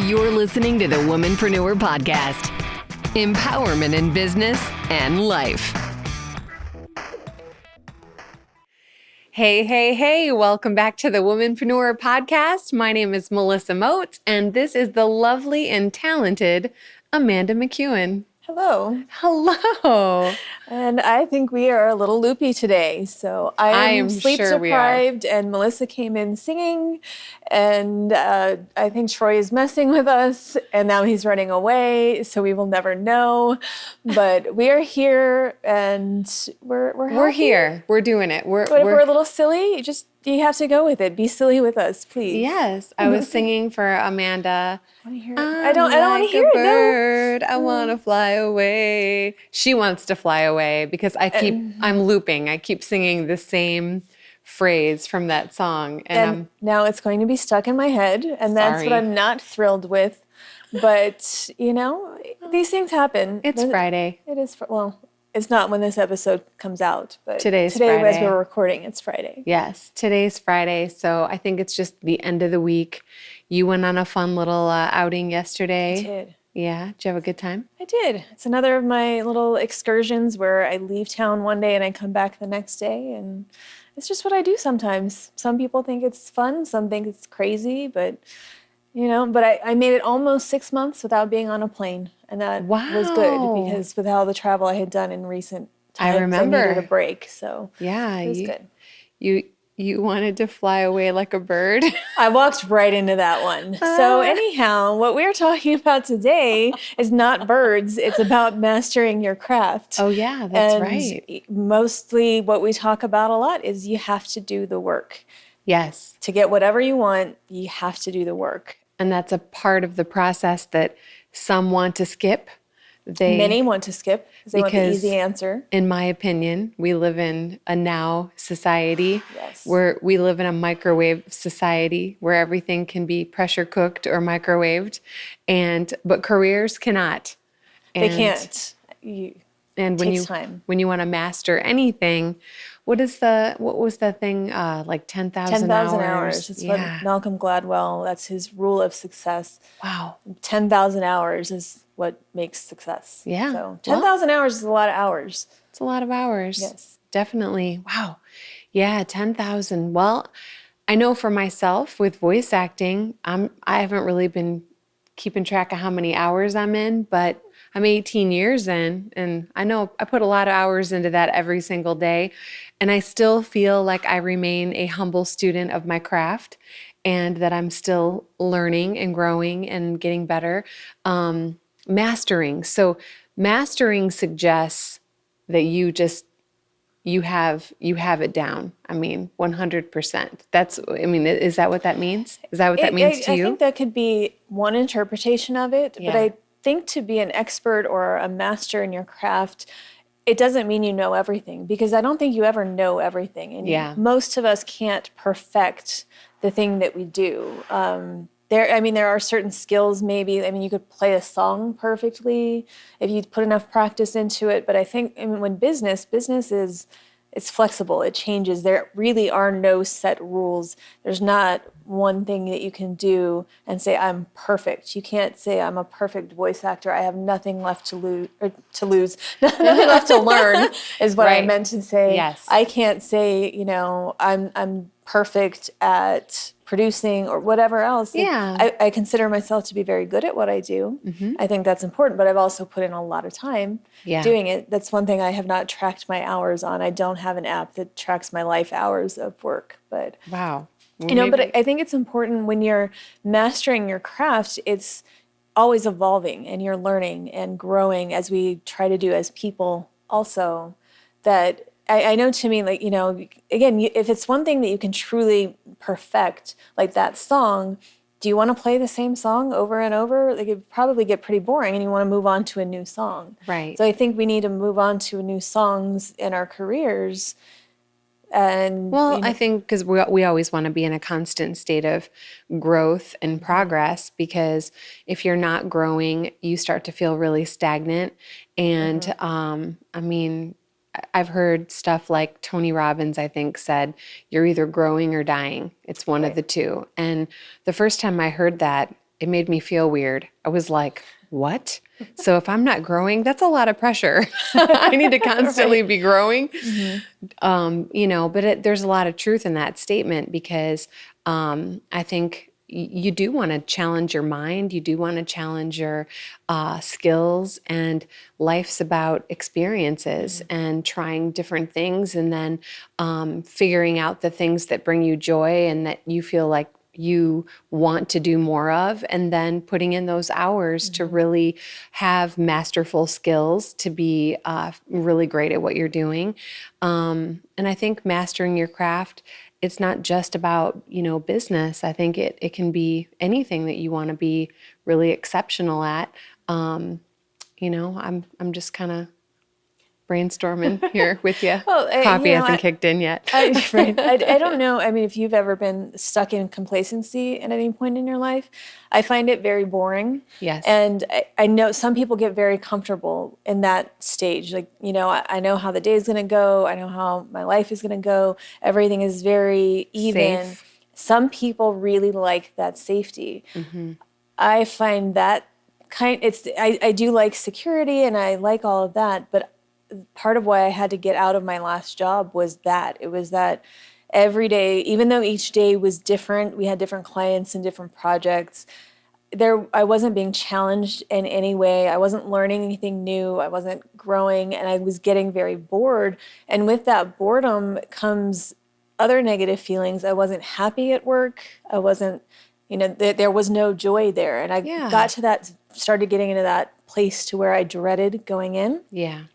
You're listening to the Womanpreneur Podcast. Empowerment in business and life. Hey, welcome back to the Womanpreneur Podcast. My name is Melissa Moats, and this is the lovely and talented Amanda McEwen. Hello. And I think we are a little loopy today. So I am sleep deprived, and Melissa came in singing, and I think Troy is messing with us, and now he's running away, so we will never know. But we are here, and we're happy. We're here. We're doing it. But if we're a little silly, you have to go with it. Be silly with us, please. Yes, I was singing for Amanda. I want to hear it. I don't want to hear it. Bird, I want to fly away. She wants to fly away because I'm looping. I keep singing the same phrase from that song, and now it's going to be stuck in my head, and that's what I'm not thrilled with. But these things happen. It's Friday. It is. It's not when this episode comes out, but today Friday. As we're recording, it's Friday. Yes, today's Friday, so I think it's just the end of the week. You went on a fun little outing yesterday. I did. Yeah, did you have a good time? I did. It's another of my little excursions where I leave town one day and I come back the next day, and it's just what I do sometimes. Some people think it's fun, some think it's crazy, but I made it almost 6 months without being on a plane. And that was good because with all the travel I had done in recent times, I remember. I needed a break. So yeah, it was good. You wanted to fly away like a bird. I walked right into that one. So anyhow, what we're talking about today is not birds. It's about mastering your craft. Oh yeah, that's right. Mostly what we talk about a lot is you have to do the work. Yes. To get whatever you want, you have to do the work. And that's a part of the process that some want to skip. Many want to skip because they want the easy answer. In my opinion, we live in a now society. Yes. Where we live in a microwave society where everything can be pressure cooked or microwaved, but careers cannot. They can't. And when you want to master anything, what was the thing, like 10,000 hours? 10,000 hours. It's what Malcolm Gladwell, that's his rule of success. Wow. 10,000 hours is what makes success. Yeah. So 10,000 hours is a lot of hours. It's a lot of hours. Yes. Definitely. Wow. Yeah, 10,000. Well, I know for myself with voice acting, I haven't really been keeping track of how many hours I'm in, but I'm 18 years in, and I know I put a lot of hours into that every single day, and I still feel like I remain a humble student of my craft and that I'm still learning and growing and getting better. Mastering. So mastering suggests that you have it down. 100%. Is that what that means? Is that what that means to you? I think that could be one interpretation of it, but I think to be an expert or a master in your craft, it doesn't mean you know everything, because I don't think you ever know everything. And most of us can't perfect the thing that we do. There are certain skills maybe. You could play a song perfectly if you put enough practice into it. But I think when business is, it's flexible. It changes. There really are no set rules. There's not one thing that you can do and say, I'm perfect. You can't say I'm a perfect voice actor. I have nothing left to lose, nothing left to learn is what I meant to say. Yes. I can't say, I'm perfect at producing or whatever else. Yeah. I consider myself to be very good at what I do. Mm-hmm. I think that's important, but I've also put in a lot of time doing it. That's one thing I have not tracked my hours on. I don't have an app that tracks my life hours of work, but wow. Well, but I think it's important when you're mastering your craft, it's always evolving and you're learning and growing, as we try to do as people also. That I know, to me, like, again, if it's one thing that you can truly perfect, like that song, do you want to play the same song over and over? Like, it'd probably get pretty boring and you want to move on to a new song. Right. So I think we need to move on to new songs in our careers. And I think because we always want to be in a constant state of growth and progress, because if you're not growing, you start to feel really stagnant. And I've heard stuff like Tony Robbins, I think, said, you're either growing or dying. It's one of the two. And the first time I heard that, it made me feel weird. I was like, what? So if I'm not growing, that's a lot of pressure. I need to constantly be growing. But there's a lot of truth in that statement because I think you do want to challenge your mind. You do want to challenge your skills, and life's about experiences and trying different things, and then figuring out the things that bring you joy and that you feel like you want to do more of, and then putting in those hours to really have masterful skills to be really great at what you're doing. And I think mastering your craft, it's not just about, business. I think it can be anything that you want to be really exceptional at. I'm just kind of brainstorming here with you. Well, Coffee hasn't kicked in yet. I don't know. I mean, if you've ever been stuck in complacency at any point in your life, I find it very boring. Yes. And I know some people get very comfortable in that stage. Like, I know how the day is going to go. I know how my life is going to go. Everything is very even. Safe. Some people really like that safety. I find that I do like security and I like all of that, but part of why I had to get out of my last job was that. It was that every day, even though each day was different, we had different clients and different projects, I wasn't being challenged in any way. I wasn't learning anything new. I wasn't growing, and I was getting very bored. And with that boredom comes other negative feelings. I wasn't happy at work. I wasn't, there was no joy there. And I got to that, started getting into that place to where I dreaded going in. Yeah.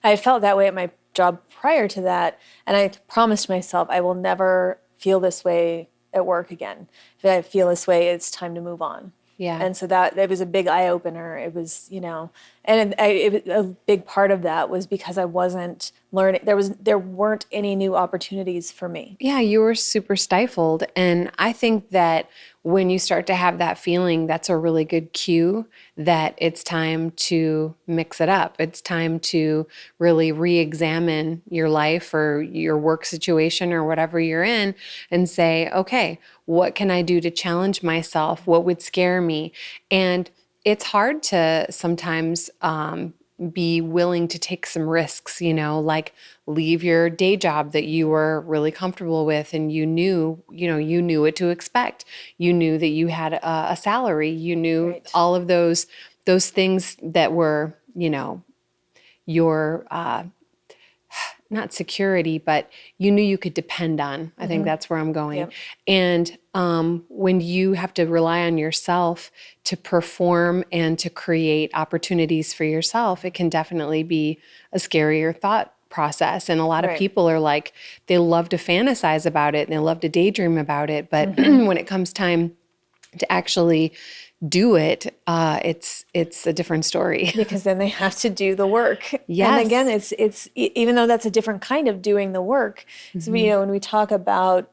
I felt that way at my job prior to that, and I promised myself I will never feel this way at work again. If I feel this way, it's time to move on. Yeah. And so it was a big eye opener. It was, and a big part of that was because I wasn't learning. There weren't any new opportunities for me. Yeah, you were super stifled. And I think that when you start to have that feeling, that's a really good cue that it's time to mix it up. It's time to really re-examine your life or your work situation or whatever you're in and say, okay, what can I do to challenge myself? What would scare me? And it's hard to sometimes be willing to take some risks, like leave your day job that you were really comfortable with and you knew what to expect. You knew that you had a salary. You knew all of those things that were, your not security, but you knew you could depend on. I think that's where I'm going. Yep. And when you have to rely on yourself to perform and to create opportunities for yourself, it can definitely be a scarier thought process. And a lot of people are like, they love to fantasize about it and they love to daydream about it. But when it comes time to actually do it, it's a different story. Because then they have to do the work. Yes. And again, it's even though that's a different kind of doing the work. So when we talk about,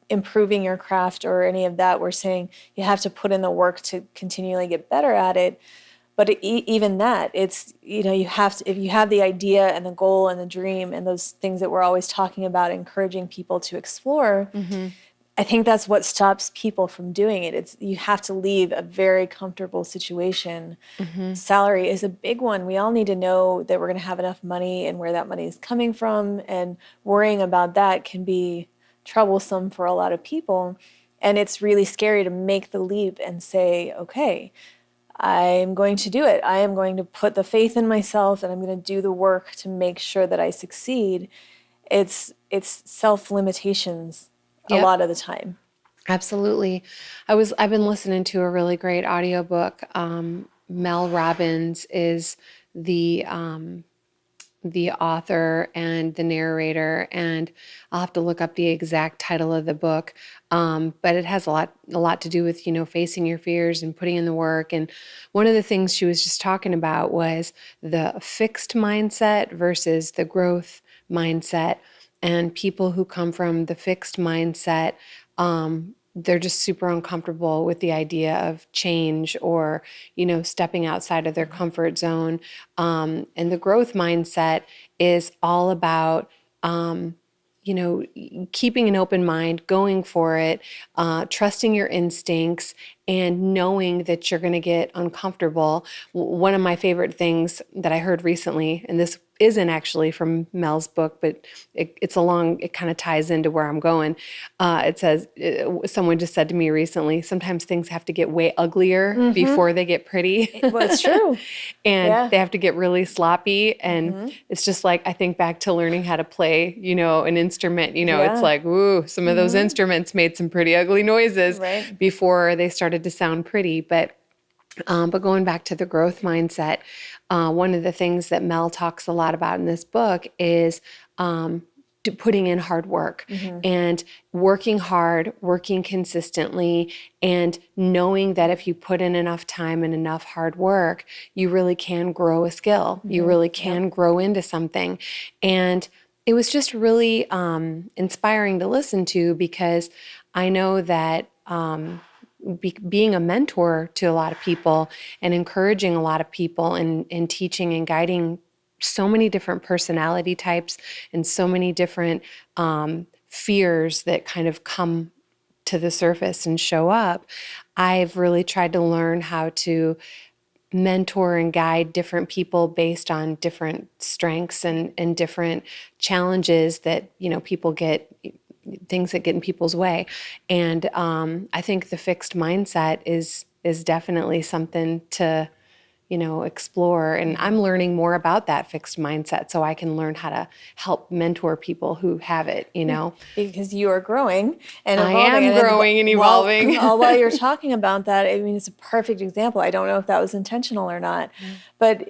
improving your craft or any of that, we're saying you have to put in the work to continually get better at it. But even that, it's, you have to, if you have the idea and the goal and the dream and those things that we're always talking about, encouraging people to explore, I think that's what stops people from doing it. You have to leave a very comfortable situation. Salary is a big one. We all need to know that we're going to have enough money and where that money is coming from, and worrying about that can be troublesome for a lot of people. And it's really scary to make the leap and say, okay, I'm going to do it. I am going to put the faith in myself and I'm going to do the work to make sure that I succeed. It's self-limitations a lot of the time. Absolutely. I've been listening to a really great audiobook. Mel Robbins is the author and the narrator, and I'll have to look up the exact title of the book. But it has a lot to do with, facing your fears and putting in the work. And one of the things she was just talking about was the fixed mindset versus the growth mindset. And people who come from the fixed mindset, they're just super uncomfortable with the idea of change or, stepping outside of their comfort zone. And the growth mindset is all about, keeping an open mind, going for it, trusting your instincts, and knowing that you're going to get uncomfortable. One of my favorite things that I heard recently, and this isn't actually from Mel's book, but it kind of ties into where I'm going. It says, someone just said to me recently, sometimes things have to get way uglier before they get pretty. Well, it's true. And they have to get really sloppy. And it's just like, I think back to learning how to play, an instrument, it's like, ooh, some of those instruments made some pretty ugly noises before they started to sound pretty. But going back to the growth mindset, one of the things that Mel talks a lot about in this book is putting in hard work and working hard, working consistently, and knowing that if you put in enough time and enough hard work, you really can grow a skill. You really can grow into something. And it was just really inspiring to listen to, because I know that being a mentor to a lot of people and encouraging a lot of people and teaching and guiding so many different personality types and so many different fears that kind of come to the surface and show up, I've really tried to learn how to mentor and guide different people based on different strengths and different challenges that, people get, things that get in people's way. And I think the fixed mindset is definitely something to, explore. And I'm learning more about that fixed mindset so I can learn how to help mentor people who have it, Because you are growing and I evolving. am growing and evolving. While you're talking about that, I mean, it's a perfect example. I don't know if that was intentional or not, but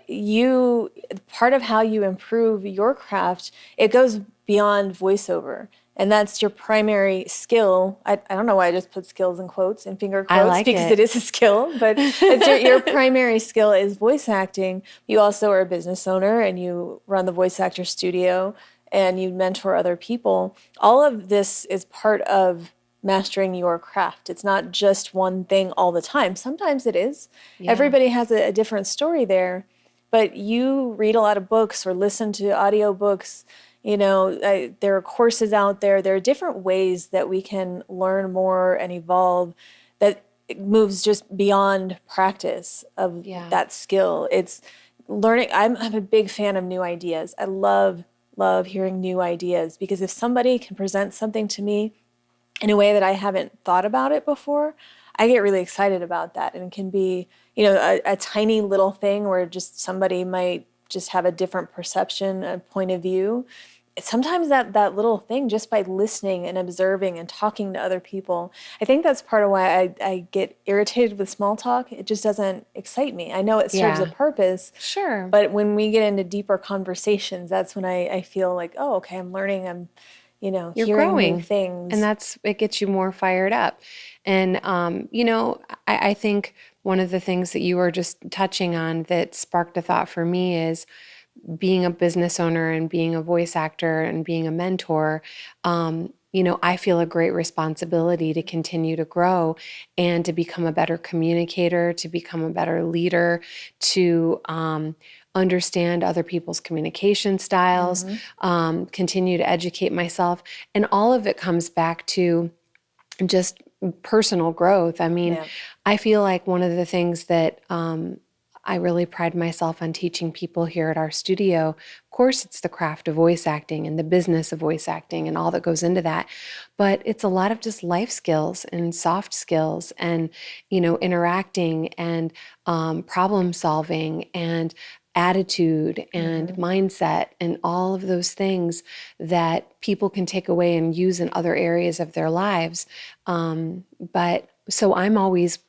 part of how you improve your craft, it goes beyond voiceover. And that's your primary skill. I don't know why I just put skills in quotes and finger quotes, because it is a skill, but it's your primary skill is voice acting. You also are a business owner and you run the Voice Actor Studio and you mentor other people. All of this is part of mastering your craft. It's not just one thing all the time. Sometimes it is. Yeah. Everybody has a different story there, but you read a lot of books or listen to audiobooks. There are courses out there. There are different ways that we can learn more and evolve that moves just beyond practice of that skill. It's learning. I'm a big fan of new ideas. I love hearing new ideas, because if somebody can present something to me in a way that I haven't thought about it before, I get really excited about that. And it can be, a tiny little thing where just somebody might just have a different perception, a point of view. Sometimes that little thing, just by listening and observing and talking to other people, I think that's part of why I get irritated with small talk. It just doesn't excite me. I know it serves a purpose. Sure. But when we get into deeper conversations, that's when I feel like, oh, okay, I'm learning, I'm, You're hearing growing. new things. And it gets you more fired up. And, I think one of the things that you were just touching on that sparked a thought for me is being a business owner and being a voice actor and being a mentor. I feel a great responsibility to continue to grow and to become a better communicator, to become a better leader, to understand other people's communication styles, continue to educate myself. And all of it comes back to just personal growth. I mean, I feel like one of the things that I really pride myself on teaching people here at our studio. Of course, it's the craft of voice acting and the business of voice acting and all that goes into that. But it's a lot of just life skills and soft skills and, interacting and problem solving and attitude and mindset and all of those things that people can take away and use in other areas of their lives. But so I'm always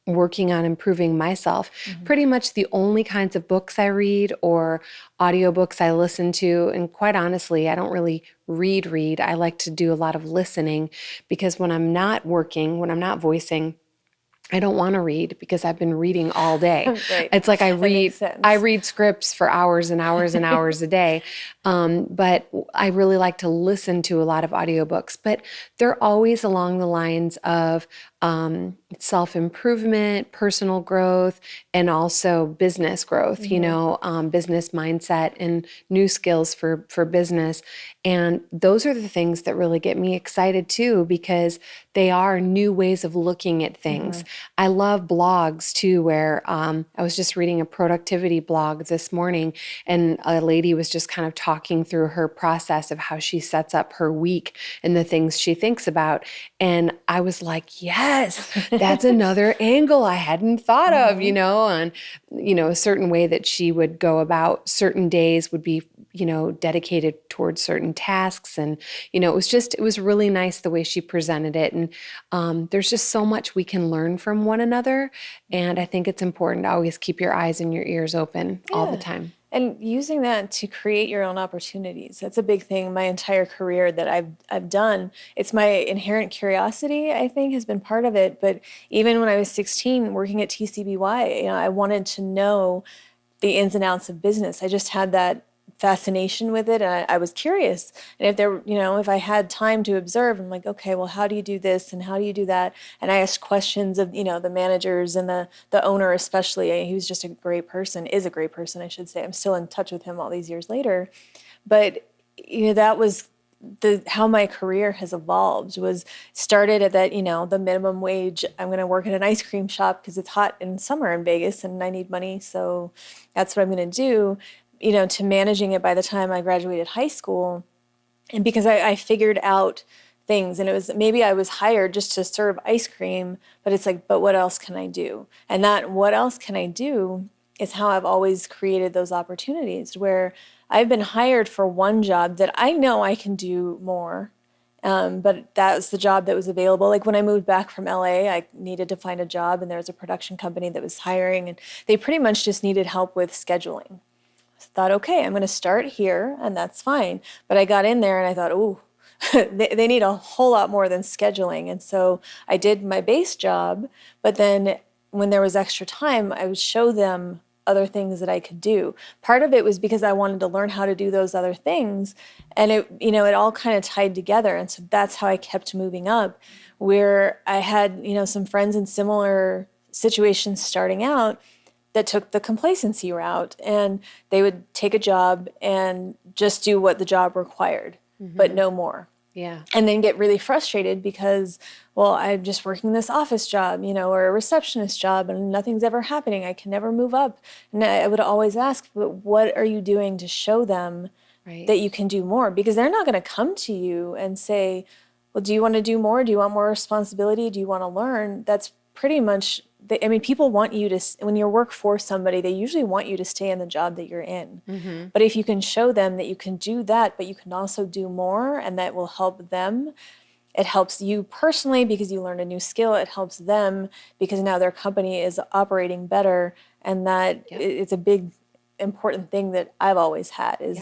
working on improving myself. Pretty much the only kinds of books I read or audiobooks I listen to, and quite honestly, I don't really read. I like to do a lot of listening, because when I'm not working, when I'm not voicing, I don't want to read because I've been reading all day. Right. It's like I read scripts for hours and hours and hours a day. But I really like to listen to a lot of audiobooks, but they're always along the lines of self-improvement, personal growth, and also business growth, business mindset and new skills for business. And those are the things that really get me excited too, because they are new ways of looking at things. I love blogs too, where I was just reading a productivity blog this morning, and a lady was just kind of talking through her process of how she sets up her week and the things she thinks about. And I was like, yes, that's another angle I hadn't thought of, and, a certain way that she would go about certain days would be, dedicated towards certain tasks. And, it was really nice the way she presented it. And there's just so much we can learn from one another. And I think it's important to always keep your eyes and your ears open all the time. And using that to create your own opportunities. That's a big thing my entire career that I've done. It's my inherent curiosity, I think, has been part of it. But even when I was 16, working at TCBY, I wanted to know the ins and outs of business. I just had that fascination with it, and I was curious. And if I had time to observe, I'm like, okay, well, how do you do this and how do you do that? And I asked questions of the managers and the owner especially. He was just a great person, is a great person, I should say. I'm still in touch with him all these years later. But that was how my career has evolved. Was started at that the minimum wage. I'm going to work at an ice cream shop because it's hot in summer in Vegas and I need money, so that's what I'm going to do. To managing it by the time I graduated high school. And because I figured out things, and it was maybe I was hired just to serve ice cream, but it's like, but what else can I do? And that what else can I do is how I've always created those opportunities where I've been hired for one job that I know I can do more. But that was the job that was available. Like when I moved back from LA, I needed to find a job, and there was a production company that was hiring, and they pretty much just needed help with scheduling. Thought, okay, I'm going to start here, and that's fine. But I got in there and I thought, oh, they need a whole lot more than scheduling. And so I did my base job, but then when there was extra time, I would show them other things that I could do. Part of it was because I wanted to learn how to do those other things, and it all kind of tied together. And so that's how I kept moving up, where I had, some friends in similar situations starting out that took the complacency route, and they would take a job and just do what the job required, but no more. Yeah. And then get really frustrated because, well, I'm just working this office job, or a receptionist job, and nothing's ever happening. I can never move up. And I would always ask, but what are you doing to show them that you can do more? Because they're not going to come to you and say, well, do you want to do more? Do you want more responsibility? Do you want to learn? That's pretty much... people want you to, when you work for somebody, they usually want you to stay in the job that you're in. Mm-hmm. But if you can show them that you can do that, but you can also do more, and that will help them, it helps you personally because you learned a new skill. It helps them because now their company is operating better. And that it's a big, important thing that I've always had is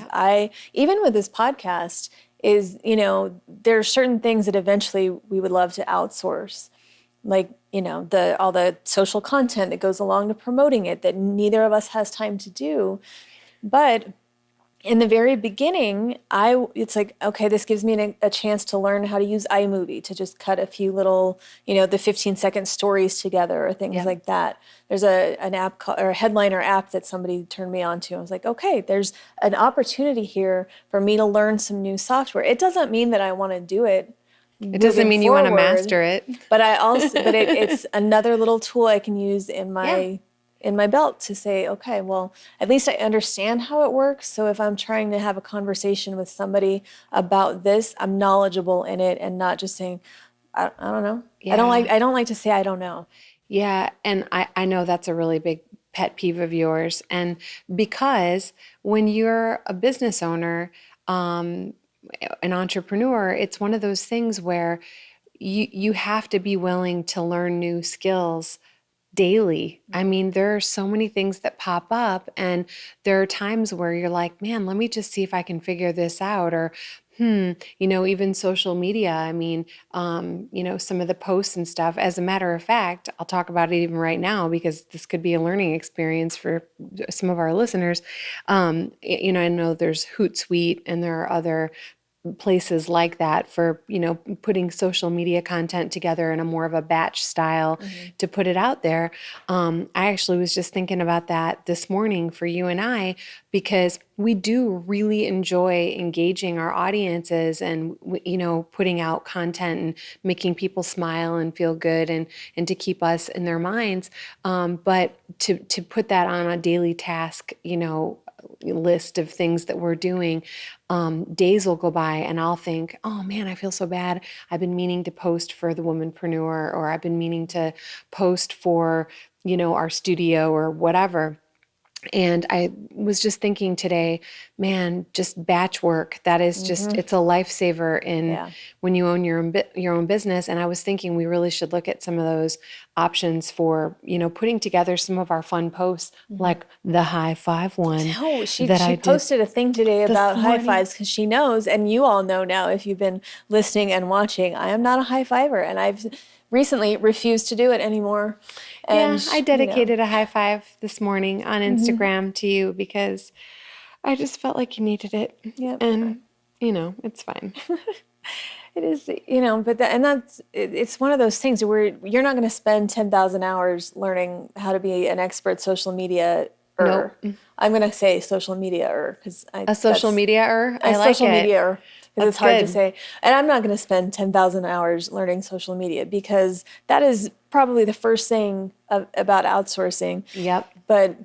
even with this podcast is, there are certain things that eventually we would love to outsource. Like, all the social content that goes along to promoting it that neither of us has time to do. But in the very beginning, it's like, okay, this gives me a chance to learn how to use iMovie to just cut a few little, the 15-second stories together or things like that. There's an app or a Headliner app that somebody turned me on to. I was like, okay, there's an opportunity here for me to learn some new software. It doesn't mean that I want to do it. It doesn't mean you want to master it. But it's another little tool I can use in my belt to say, okay, well, at least I understand how it works. So if I'm trying to have a conversation with somebody about this, I'm knowledgeable in it and not just saying, I don't know. Yeah. I don't like to say I don't know. Yeah, and I know that's a really big pet peeve of yours. And because when you're a business owner, an entrepreneur, it's one of those things where you have to be willing to learn new skills daily. I mean, there are so many things that pop up, and there are times where you're like, man, let me just see if I can figure this out. Or, even social media. I mean, some of the posts and stuff. As a matter of fact, I'll talk about it even right now because this could be a learning experience for some of our listeners. I know there's Hootsuite and there are other places like that for, putting social media content together in a more of a batch style to put it out there. I actually was just thinking about that this morning for you and I, because we do really enjoy engaging our audiences and, putting out content and making people smile and feel good and to keep us in their minds. But to put that on a daily task, list of things that we're doing, days will go by and I'll think, oh man, I feel so bad. I've been meaning to post for the Womanpreneur, or I've been meaning to post for, our studio or whatever. And I was just thinking today, man, just batch work, that is just, it's a lifesaver when you own your own business. And I was thinking we really should look at some of those options for, putting together some of our fun posts, like the high five one. No, she posted a thing today about high fives because she knows, and you all know now if you've been listening and watching, I am not a high fiver, and I've recently refused to do it anymore. And I dedicated a high five this morning on Instagram to you because I just felt like you needed it. Yep. And, it's fine. It is, it's one of those things where you're not going to spend 10,000 hours learning how to be an expert social media. Nope. I'm going to say social media because a social media I like social it. Media because it's hard to say. And I'm not going to spend 10,000 hours learning social media because that is probably the first thing about outsourcing. Yep. But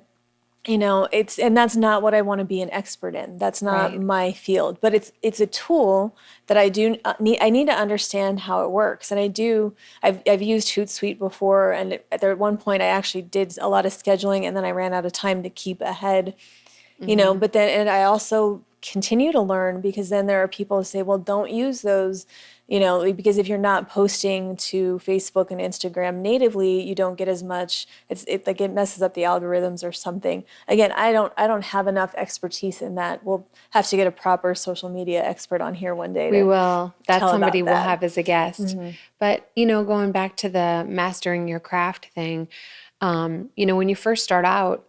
and that's not what I want to be an expert in. That's not my field. But it's a tool that I need to understand how it works. And I've used Hootsuite before, and at one point I actually did a lot of scheduling, and then I ran out of time to keep ahead. But then, and I also continue to learn, because then there are people who say, well, don't use those, because if you're not posting to Facebook and Instagram natively, you don't get as much. It messes up the algorithms or something. Again, I don't have enough expertise in that. We'll have to get a proper social media expert on here one day. We will. That's somebody we'll have as a guest. But, going back to the mastering your craft thing, when you first start out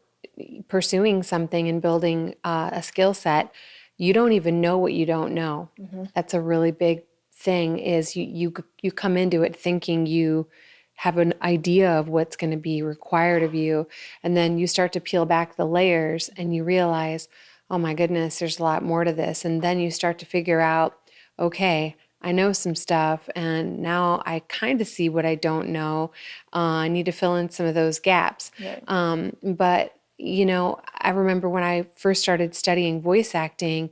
pursuing something and building a skill set, you don't even know what you don't know. That's a really big thing, is you come into it thinking you have an idea of what's going to be required of you. And then you start to peel back the layers and you realize, oh my goodness, there's a lot more to this. And then you start to figure out, okay, I know some stuff and now I kind of see what I don't know. I need to fill in some of those gaps. Right. But I remember when I first started studying voice acting,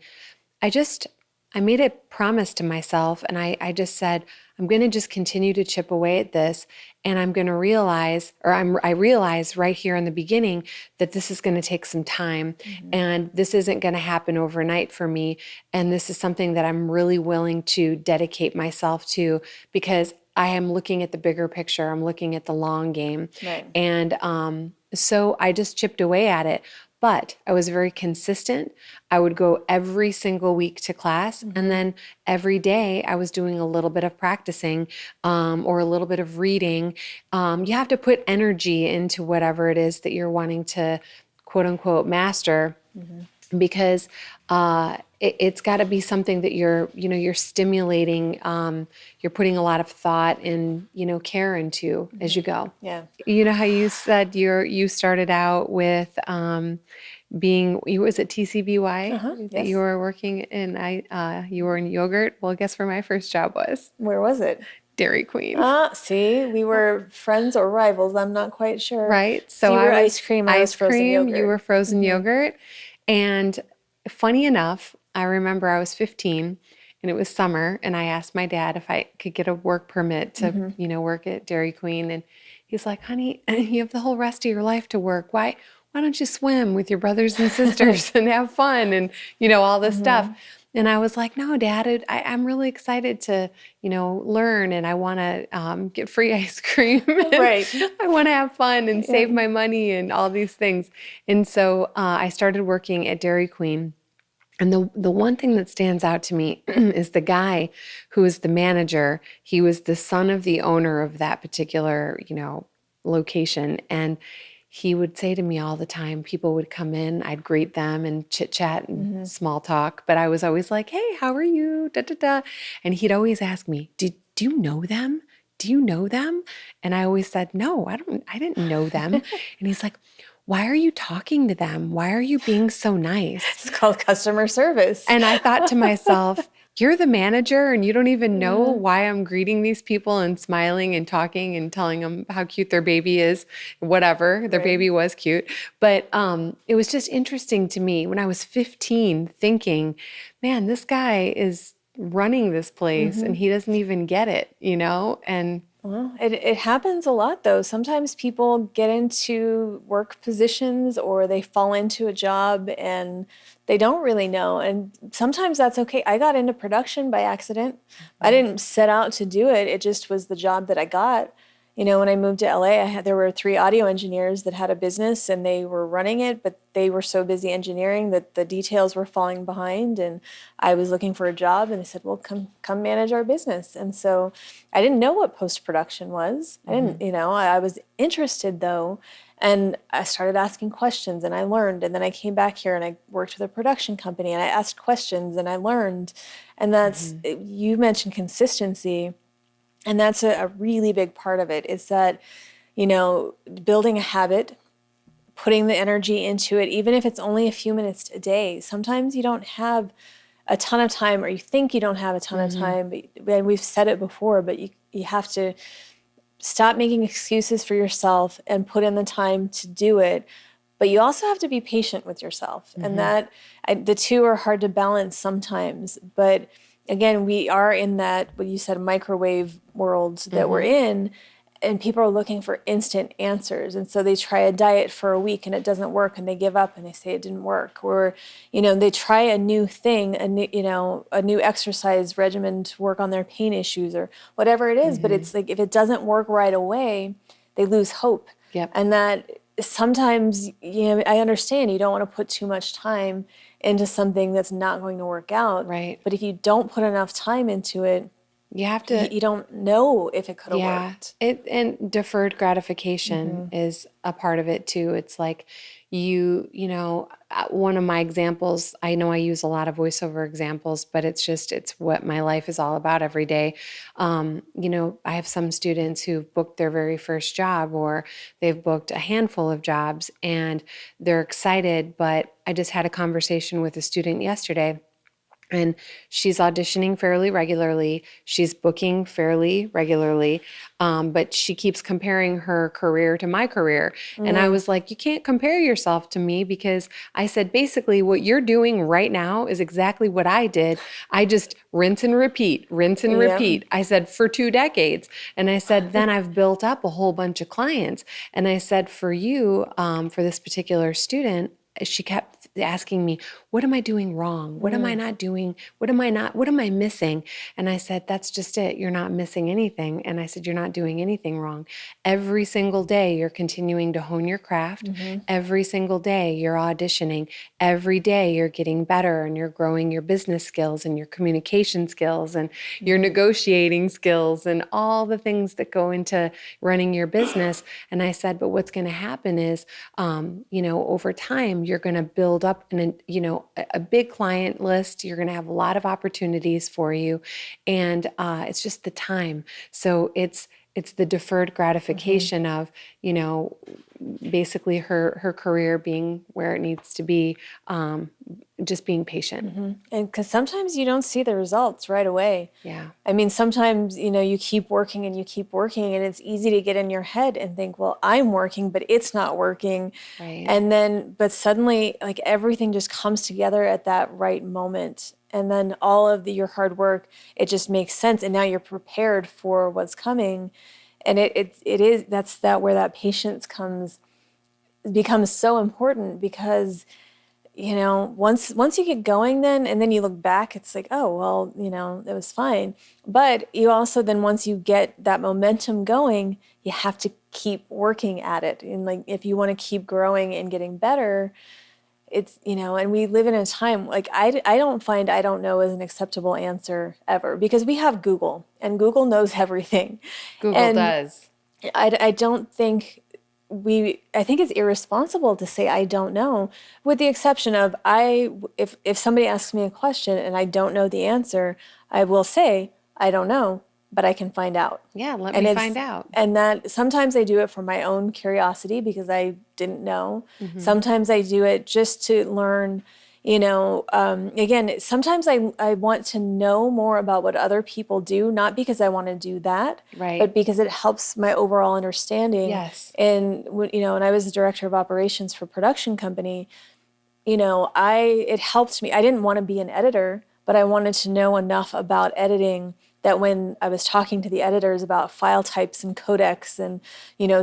I made a promise to myself, and I just said, I'm going to just continue to chip away at this, and I'm going to realize, I realized right here in the beginning that this is going to take some time, and this isn't going to happen overnight for me, and this is something that I'm really willing to dedicate myself to, because I am looking at the bigger picture. I'm looking at the long game. Right. And so I just chipped away at it. But I was very consistent. I would go every single week to class. And then every day I was doing a little bit of practicing or a little bit of reading. You have to put energy into whatever it is that you're wanting to, quote unquote, master. Because it's got to be something that you're stimulating, you're putting a lot of thought and, care into as you go. Yeah. You know how you said you started out with was it TCBY that you were working in? You were in yogurt. Well, guess where my first job was? Where was it? Dairy Queen. See, we were friends or rivals. I'm not quite sure. Right. So you were I was ice cream. I was frozen yogurt. You were frozen yogurt. And funny enough, I remember I was 15 and it was summer, and I asked my dad if I could get a work permit to, work at Dairy Queen. And he's like, honey, you have the whole rest of your life to work. Why don't you swim with your brothers and sisters and have fun and, all this stuff. And I was like, no, Dad, I'm really excited to, learn, and I want to get free ice cream. Right. I want to have fun and save my money and all these things. And so I started working at Dairy Queen. And the one thing that stands out to me is the guy who is the manager. He was the son of the owner of that particular, location. And he would say to me all the time, people would come in, I'd greet them and chit chat and small talk, but I was always like, hey, how are you? Da, da, da. And he'd always ask me, do you know them? Do you know them? And I always said, no, I didn't know them. And he's like, why are you talking to them? Why are you being so nice? It's called customer service. And I thought to myself, you're the manager and you don't even know why I'm greeting these people and smiling and talking and telling them how cute their baby is, whatever. Their baby was cute. But it was just interesting to me when I was 15 thinking, man, this guy is running this place and he doesn't even get it, And well, it happens a lot, though. Sometimes people get into work positions or they fall into a job and they don't really know. And sometimes that's okay. I got into production by accident. I didn't set out to do it. It just was the job that I got. When I moved to LA, there were 3 audio engineers that had a business and they were running it, but they were so busy engineering that the details were falling behind. And I was looking for a job and they said, well, come manage our business. And so I didn't know what post-production was. I didn't, I was interested though. And I started asking questions and I learned. And then I came back here and I worked with a production company and I asked questions and I learned. And that's, you mentioned consistency. And that's a really big part of it is that, building a habit, putting the energy into it, even if it's only a few minutes a day. Sometimes you don't have a ton of time or you think you don't have a ton of time. And we've said it before, but you have to stop making excuses for yourself and put in the time to do it. But you also have to be patient with yourself. And that the two are hard to balance sometimes. But again, we are in that, what you said, microwave world that we're in, and people are looking for instant answers. And so they try a diet for a week and it doesn't work and they give up and they say it didn't work. Or, they try a new thing, a new exercise regimen to work on their pain issues or whatever it is. But it's like, if it doesn't work right away, they lose hope. Yep. And that sometimes, I understand you don't want to put too much time into something that's not going to work out. Right. But if you don't put enough time into it, you have to. You don't know if it could have worked. And deferred gratification is a part of it too. It's like one of my examples, I know I use a lot of voiceover examples, but it's what my life is all about every day. I have some students who've booked their very first job or they've booked a handful of jobs and they're excited, but I just had a conversation with a student yesterday. And she's auditioning fairly regularly. She's booking fairly regularly. But she keeps comparing her career to my career. And I was like, you can't compare yourself to me because I said, basically what you're doing right now is exactly what I did. I just rinse and repeat. I said, for 2 decades. And I said, then I've built up a whole bunch of clients. And I said, for you, for this particular student, she kept asking me, what am I doing wrong? What am I not doing? What am I missing? And I said, that's just it. You're not missing anything. And I said, you're not doing anything wrong. Every single day, you're continuing to hone your craft. Every single day, you're auditioning. Every day, you're getting better and you're growing your business skills and your communication skills and your negotiating skills and all the things that go into running your business. And I said, but what's going to happen is, over time, you're going to build up a big client list. You're going to have a lot of opportunities for you. And it's just the time. So it's the deferred gratification of, basically her career being where it needs to be, just being patient. And because sometimes you don't see the results right away. Yeah. I mean, sometimes, you keep working and it's easy to get in your head and think, well, I'm working, but it's not working. Right. And then, but suddenly, like everything just comes together at that right moment. And then all of your hard work, it just makes sense. And now you're prepared for what's coming. And that's where that patience becomes so important because, once you get going and then you look back, it's like, oh, well, it was fine. But you also then, once you get that momentum going, you have to keep working at it. And like, if you want to keep growing and getting better, it's, and we live in a time, like, I don't find I don't know as an acceptable answer ever because we have Google and Google knows everything. Google does. I don't think I think it's irresponsible to say I don't know, with the exception of if somebody asks me a question and I don't know the answer, I will say I don't know, but I can find out. Yeah, let me find out. And that sometimes I do it for my own curiosity because I didn't know. Sometimes I do it just to learn. Again, sometimes I want to know more about what other people do, not because I want to do that, Right. but because it helps my overall understanding. Yes. And when I was the director of operations for a production company, it helped me. I didn't want to be an editor, but I wanted to know enough about editing that when I was talking to the editors about file types and codecs and,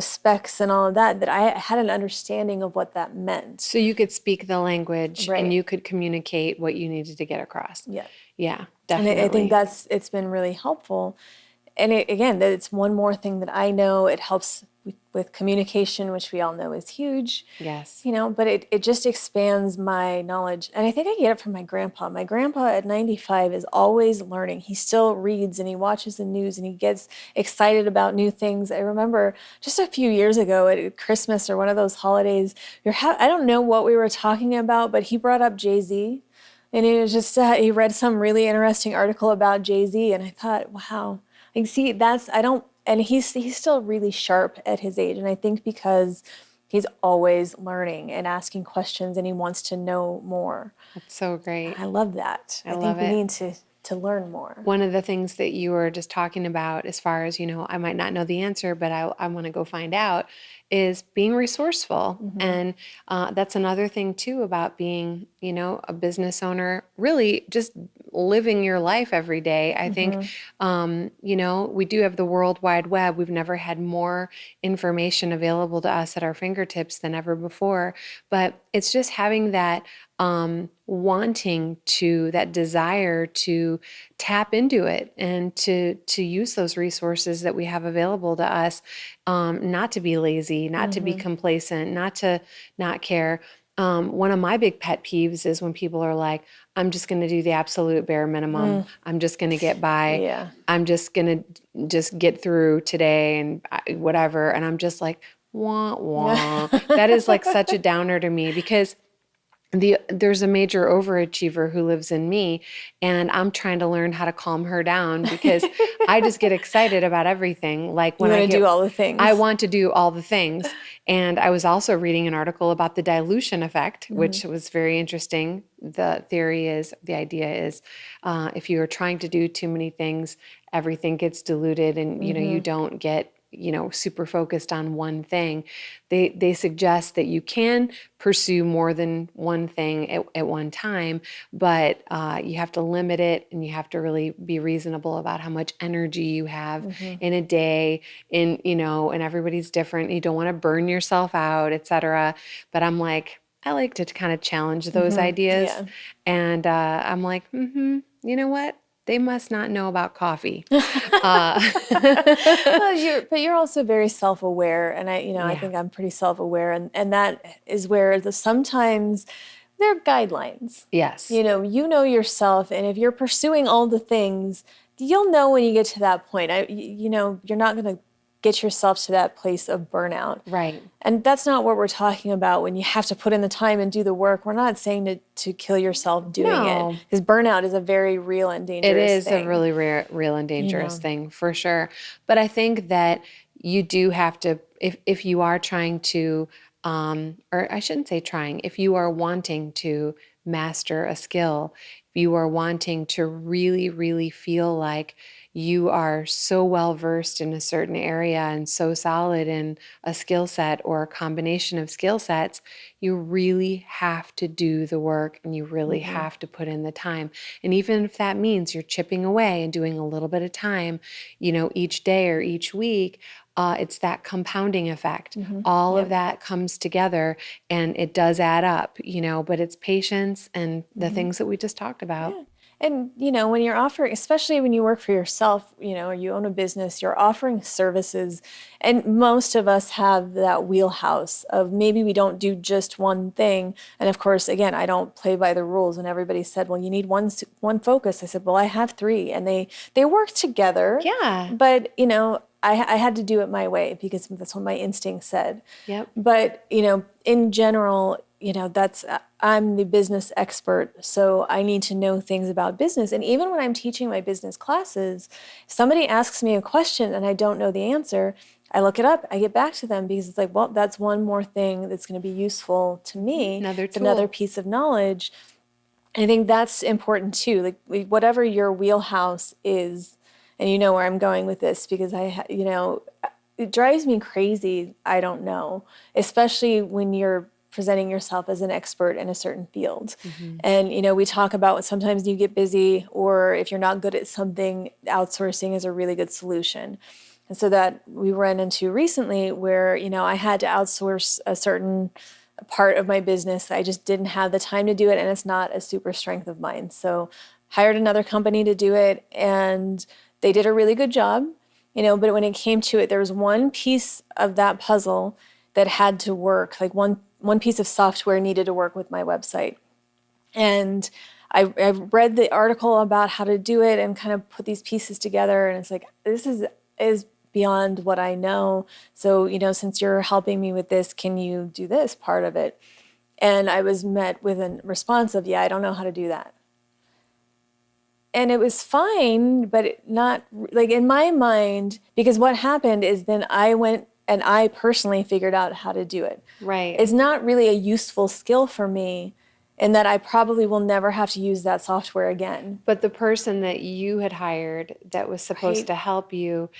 specs and all of that, that I had an understanding of what that meant. So you could speak the language Right. and you could communicate what you needed to get across. Yeah. Yeah, definitely. And I think it's been really helpful. And it's one more thing that I know. It helps with communication, which we all know is huge. Yes. But it just expands my knowledge. And I think I get it from my grandpa. My grandpa at 95 is always learning. He still reads and he watches the news and he gets excited about new things. I remember just a few years ago at Christmas or one of those holidays, I don't know what we were talking about, but he brought up Jay-Z. And it was just, he read some really interesting article about Jay-Z. And I thought, wow, like, see, and he's still really sharp at his age. And I think because he's always learning and asking questions and he wants to know more. That's so great. I love that. I think we need to learn more. One of the things that you were just talking about, as far as, I might not know the answer, but I want to go find out, is being resourceful. And that's another thing too about being, a business owner, really just living your life every day. I think, we do have the World Wide Web. We've never had more information available to us at our fingertips than ever before. But it's just having that that desire to tap into it and to use those resources that we have available to us, not to be lazy, not to be complacent, not to not care. One of my big pet peeves is when people are like, I'm just going to do the absolute bare minimum. I'm just going to get by. Yeah. I'm just going to just get through today and whatever. And I'm just like, wah, wah. That is like such a downer to me because there's a major overachiever who lives in me, and I'm trying to learn how to calm her down because I just get excited about everything. Like when I do all the things. I want to do all the things. And I was also reading an article about the dilution effect, which was very interesting. The idea is, if you are trying to do too many things, everything gets diluted, and you don't get super focused on one thing. They suggest that you can pursue more than one thing at one time, but you have to limit it and you have to really be reasonable about how much energy you have in a day, and everybody's different. You don't want to burn yourself out, etc. But I'm like, I like to kind of challenge those ideas. Yeah. And I'm like, you know what? They must not know about coffee. Well, but you're also very self-aware, and I think I'm pretty self-aware, and that is where sometimes there are guidelines. Yes. You know yourself, and if you're pursuing all the things, you'll know when you get to that point. You're not going to get yourself to that place of burnout. Right. And that's not what we're talking about when you have to put in the time and do the work. We're not saying to kill yourself doing it. Because burnout is a very real and dangerous thing. It is a really real and dangerous thing, for sure. But I think that you do have to, if you are trying to, or I shouldn't say trying, if you are wanting to master a skill, if you are wanting to really, really feel like you are so well versed in a certain area and so solid in a skill set or a combination of skill sets, you really have to do the work and you really have to put in the time. And even if that means you're chipping away and doing a little bit of time, each day or each week, it's that compounding effect. All of that comes together and it does add up, but it's patience and the things that we just talked about. Yeah. And, when you're offering, especially when you work for yourself, or you own a business, you're offering services. And most of us have that wheelhouse of maybe we don't do just one thing. And of course, again, I don't play by the rules. And everybody said, well, you need one focus. I said, well, I have three. And they work together. Yeah. But, I had to do it my way because that's what my instinct said. Yep. But, in general, I'm the business expert, so I need to know things about business. And even when I'm teaching my business classes, if somebody asks me a question and I don't know the answer, I look it up, I get back to them because it's like, well, that's one more thing that's going to be useful to me. It's another piece of knowledge. And I think that's important too. Like whatever your wheelhouse is, and you know where I'm going with this because it drives me crazy. I don't know, especially when you're presenting yourself as an expert in a certain field. Mm-hmm. And, we talk about sometimes you get busy, or if you're not good at something, outsourcing is a really good solution. And so that we ran into recently where, I had to outsource a certain part of my business. I just didn't have the time to do it, and it's not a super strength of mine. So hired another company to do it, and they did a really good job, but when it came to it, there was one piece of that puzzle that had to work, like one piece of software needed to work with my website. And I read the article about how to do it and kind of put these pieces together, and it's like, this is beyond what I know. So, since you're helping me with this, can you do this part of it? And I was met with a response of, yeah, I don't know how to do that. And it was fine, but not like in my mind, because what happened is then I went and I personally figured out how to do it. Right. It's not really a useful skill for me, in that I probably will never have to use that software again. But the person that you had hired that was supposed to help you,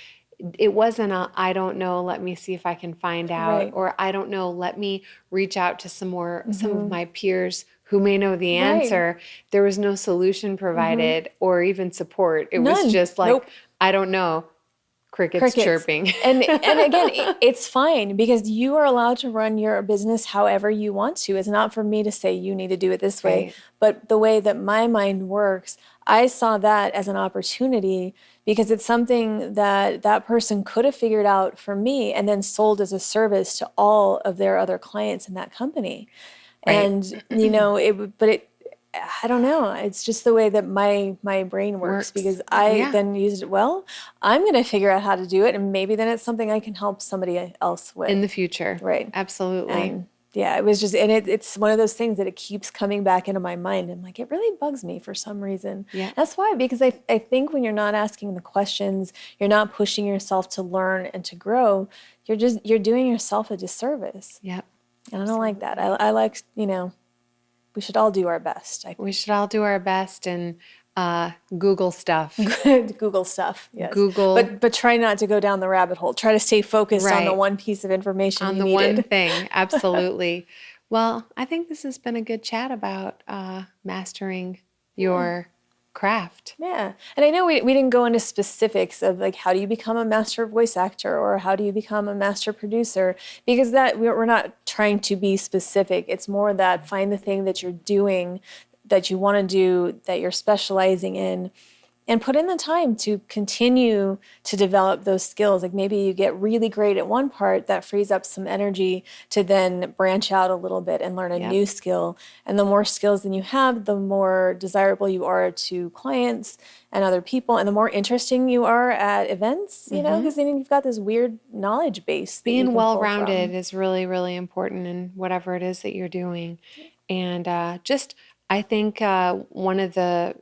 it wasn't I don't know, let me see if I can find out, or I don't know, let me reach out to some of my peers who may know the answer. Right. There was no solution provided or even support. It was just like, I don't know, crickets chirping. and again, it's fine because you are allowed to run your business however you want to. It's not for me to say you need to do it this way. Right. But the way that my mind works, I saw that as an opportunity because it's something that person could have figured out for me and then sold as a service to all of their other clients in that company. Right. And, I don't know. It's just the way that my brain works because I then used it. Well, I'm going to figure out how to do it. And maybe then it's something I can help somebody else with. In the future. Right. Absolutely. And it was just, and it's one of those things that it keeps coming back into my mind. I'm like, it really bugs me for some reason. Yeah. That's why, because I think when you're not asking the questions, you're not pushing yourself to learn and to grow, you're doing yourself a disservice. Yep. And I don't like that. I like, we should all do our best. We should all do our best and Google stuff. Google stuff, yes. Google. But try not to go down the rabbit hole. Try to stay focused on the one piece of information on you the needed. one thing, absolutely. Well, I think this has been a good chat about mastering your craft. Yeah. And I know we didn't go into specifics of like how do you become a master voice actor or how do you become a master producer, because that we're not trying to be specific. It's more that find the thing that you're doing, that you want to do, that you're specializing in, and put in the time to continue to develop those skills. Like maybe you get really great at one part that frees up some energy to then branch out a little bit and learn a new skill. And the more skills that you have, the more desirable you are to clients and other people, and the more interesting you are at events, because then you've got this weird knowledge base. Being well-rounded is really, really important in whatever it is that you're doing. And I think one of the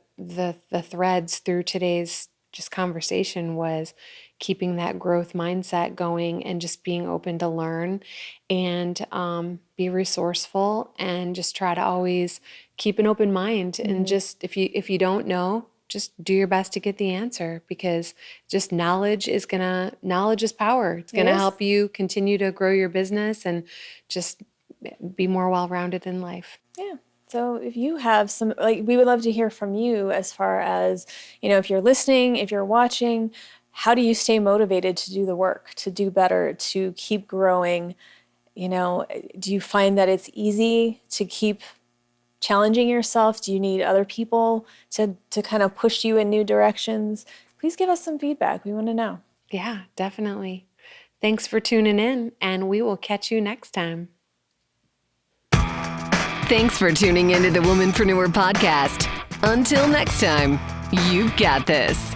threads through today's just conversation was keeping that growth mindset going and just being open to learn and be resourceful and just try to always keep an open mind. And just if you don't know, just do your best to get the answer, because just knowledge is power. It's going to help you continue to grow your business and just be more well-rounded in life. Yeah. So if you have some, we would love to hear from you as far as, if you're listening, if you're watching, how do you stay motivated to do the work, to do better, to keep growing? Do you find that it's easy to keep challenging yourself? Do you need other people to kind of push you in new directions? Please give us some feedback. We want to know. Yeah, definitely. Thanks for tuning in, and we will catch you next time. Thanks for tuning into the Womanpreneur Podcast. Until next time, you've got this.